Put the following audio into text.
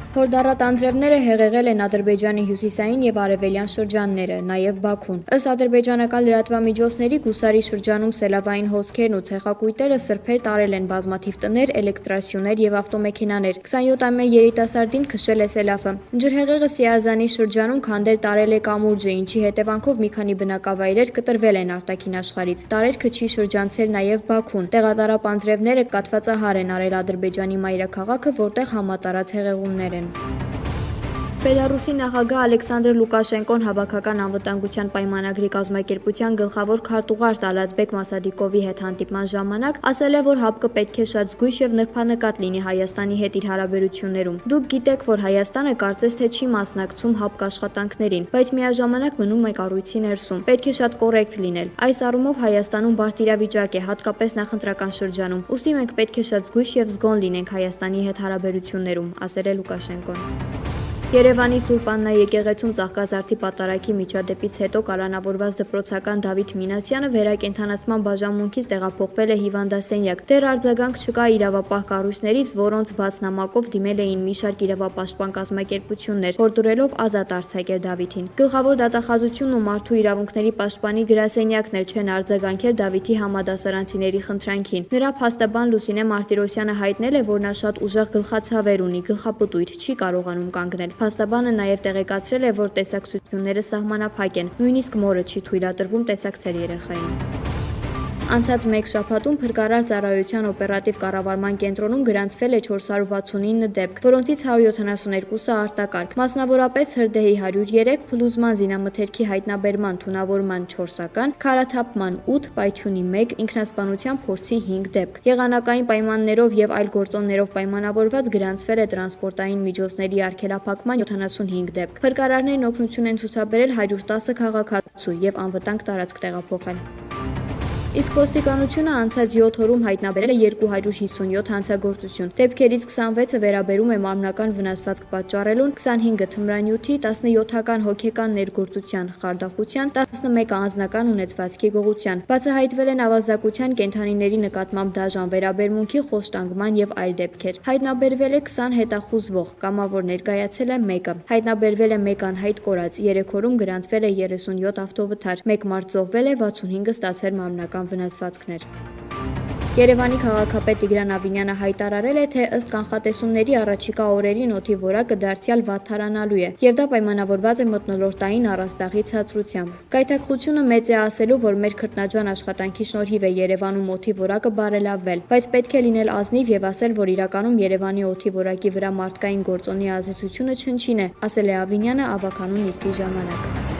Հորդառատ անձրևները հեղեղել են Ադրբեջանի հյուսիսային և արևելյան շրջանները, նաև Բաքուն։ Ըստ ադրբեջանական լրատվամիջոցների, Գուսարի շրջանում սելավային հոսքերն ու ցեղակույտերը սրբեր տարել են բազմաթիվ տներ, էլեկտրասյուներ և ավտոմեքենաներ։ 27-ամյա երիտասարդին քշել է սելավը։ Ջրհեղեղը Սիազանի շրջանում քանդեր տարել է կամուրջը, ինչի հետևանքով մի քանի բնակավայրեր կտրվել են արտաքին աշխարհից։ Տարերքը չի շրջանցել նաև Բաքուն։ Տեղատարապ անձրևները կաթվածահար են արել Ադրբեջանի մայրաքաղաքը, որտեղ համատարած հեղեղումներ են։ Բելարուսի նախագահ Ալեքսանդր Լուկաշենկոն հավաքական անվտանգության պայմանագրի կազմակերպության գլխավոր քարտուղար Տալատբեկ Մասադիկովի հետ հանդիպման ժամանակ ասել է, որ ՀԱՊԿ պետք է շատ զգույշ և նրբանկատ լինի Հայաստանի հետ իր հարաբերություններում։ Դուք գիտեք, որ Հայաստանը կարծես թե չի մասնակցում ՀԱՊԿ աշխատանքներին, բայց միաժամանակ մնում է կառույցի ներսում։ Պետք է շատ կոռեկտ լինել։ Այս առումով Հայաստանում բարդ իրավիճակ է, հատկապես նախընտրական շրջանում։ Ուստի մենք պետք է շատ զգույշ և զգոն լինենք Հայաստանի հետ հարաբերություններում, ասել է Լուկաշենկոն։ Երևանի Սուրբ Աննա եկեղեցում Ծաղկազարդի պատարագի միջադեպից հետո կալանավորված դպրոցական Դավիթ Մինասյանը վերակենդանացման բաժանմունքից տեղափոխվել է հիվանդասենյակ։ Դեռ արձագանք չկա իրավապահ կառույցներից, որոնց բաց նամակով դիմել էին մի շարք իրավապաշտպան կազմակերպություններ, հորդորելով ազատ արձակել Դավիթին։ Գլխավոր դատախազությունն ու մարդու իրավունքների պաշտպանի գրասենյակն էլ չեն արձագանքել Դավիթի համադասարանցիների խնդրանքին։ Նրա փաստաբան Լուսինե Մարտիրոսյանը հայտնել է, որ նա շատ ուժեղ գլխացավեր ունի, գլխապտույտ, չի կարողանում կանգնել։ Փաստաբանը նաև տեղեկացրել է, որ տեսակցությունները սահմանափակ են, նույնիսկ մորը չի թույլատրվում տեսակցել երեխային։ Անցած մեկ շաբաթում Փրկարար ծառայության օպերատիվ կառավարման կենտրոնում գրանցվել է 469 դեպք, որոնցից 172-ը արտակարգ, մասնավորապես հրդեհի 103, փլուզման զինամթերքի հայտնաբերման թունավորման 4-ական, քարաթափման 8, պայթյունի 1, ինքնասպանության փորձի 5 դեպք։ Եղանակային պայմաններով եւ այլ գործոններով պայմանավորված գրանցվել է տրանսպորտային միջոցների արգելափակման 75 դեպք։ Փրկարարներն օգնություն են ցուցաբերել 110 քաղաքացու եւ անվտանգ տարածք տեղափոխել։ Իսկ ոստիկանությունը անցած 7 օրում հայտնաբերել է 257 հանցագործություն։ Դեպքերից 26-ը վերաբերում է մարմնական վնասվածք պատճառելուն, 25-ը թմրանյութի, 17-ական հոգեկան ներգործության, խարդախության, 11-ը անձնական ունեցվածքի գողության։ Բացահայտվել են ավազակության, կենդանիների նկատմամբ դաժան վերաբերմունքի, խոշտանգման եւ այլ դեպքեր։ Հայտնաբերվել է 20 հետախուզվող, կամավոր ներկայացել է 1-ը։ Հայտնաբերվել է 1 անհայտ կորած, 3 օրում գրանցվել է 37 ավտովթար, 1 մարդ զոհվել է, 65-ը ստացել մարմնական վնասվածքներ։ Երևանի քաղաքապետ Տիգրան Ավինյանը հայտարարել է, թե ըստ կանխատեսումների առաջիկա օրերին օդի որակը դարձյալ վատթարանալու է, եւ դա պայմանավորված է մթնոլորտային առաստաղի ցածրությամբ։ Գայթակղությունը մեծ է ասելու, որ մեր քրտնաջան աշխատանքի շնորհիվ է Երևանում օդի որակը բարելավվել, բայց պետք է լինել ազնիվ եւ ասել, որ իրականում Երևանի օդի որակի վրա մարդկային գործոնի ազդեցությունը չնչին է, ասել է Ավինյանը ավականու նիստի ժամանակ։